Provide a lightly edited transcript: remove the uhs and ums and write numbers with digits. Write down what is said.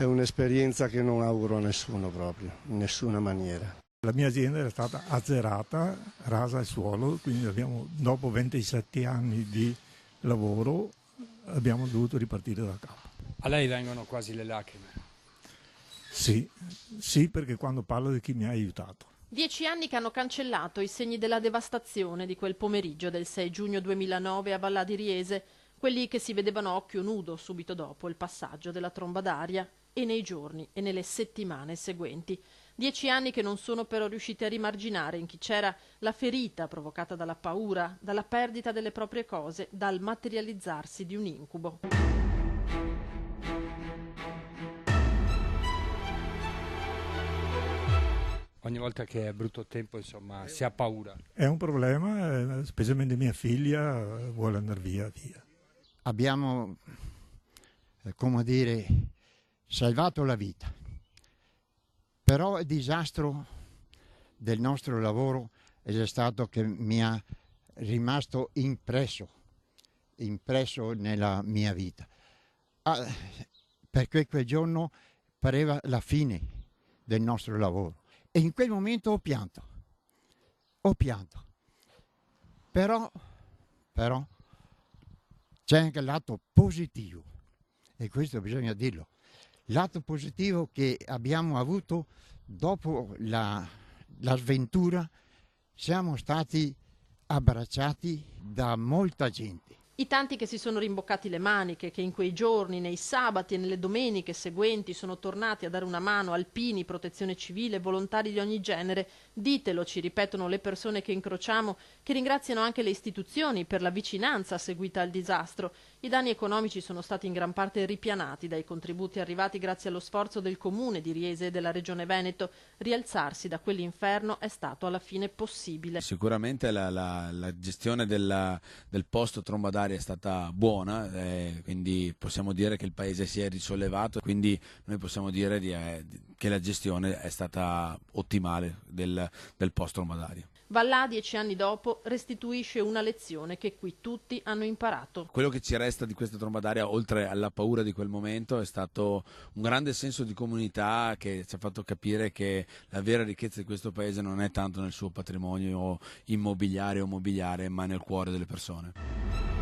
È un'esperienza che non auguro a nessuno proprio, in nessuna maniera. La mia azienda era stata azzerata, rasa al suolo, quindi dopo 27 anni di lavoro abbiamo dovuto ripartire da capo. A lei vengono quasi le lacrime. Sì, perché quando parlo di chi mi ha aiutato. 10 anni che hanno cancellato i segni della devastazione di quel pomeriggio del 6 giugno 2009 a Vallà di Riese, quelli che si vedevano a occhio nudo subito dopo il passaggio della tromba d'aria e nei giorni e nelle settimane seguenti. 10 anni che non sono però riusciti a rimarginare in chi c'era la ferita provocata dalla paura, dalla perdita delle proprie cose, dal materializzarsi di un incubo. Ogni volta che è brutto tempo, insomma, si ha paura. È un problema, specialmente mia figlia vuole andare via. Abbiamo, come dire, salvato la vita. Però il disastro del nostro lavoro è stato che mi ha rimasto impresso nella mia vita. Perché quel giorno pareva la fine del nostro lavoro. E in quel momento ho pianto. Però c'è anche il lato positivo, e questo bisogna dirlo. Lato positivo che abbiamo avuto dopo la sventura, siamo stati abbracciati da molta gente. I tanti che si sono rimboccati le maniche, che in quei giorni, nei sabati e nelle domeniche seguenti sono tornati a dare una mano, alpini, protezione civile, volontari di ogni genere, ditelo, ci ripetono le persone che incrociamo, che ringraziano anche le istituzioni per la vicinanza seguita al disastro. I danni economici sono stati in gran parte ripianati dai contributi arrivati grazie allo sforzo del Comune di Riese e della Regione Veneto. Rialzarsi da quell'inferno è stato alla fine possibile. Sicuramente la gestione del posto tromba d'aria è stata buona, quindi possiamo dire che il paese si è risollevato, quindi noi possiamo dire che la gestione è stata ottimale del posto tromba d'aria. Vallà, 10 anni dopo, restituisce una lezione che qui tutti hanno imparato. Quello che ci resta di questa tromba d'aria, oltre alla paura di quel momento, è stato un grande senso di comunità che ci ha fatto capire che la vera ricchezza di questo paese non è tanto nel suo patrimonio immobiliare o mobiliare, ma nel cuore delle persone.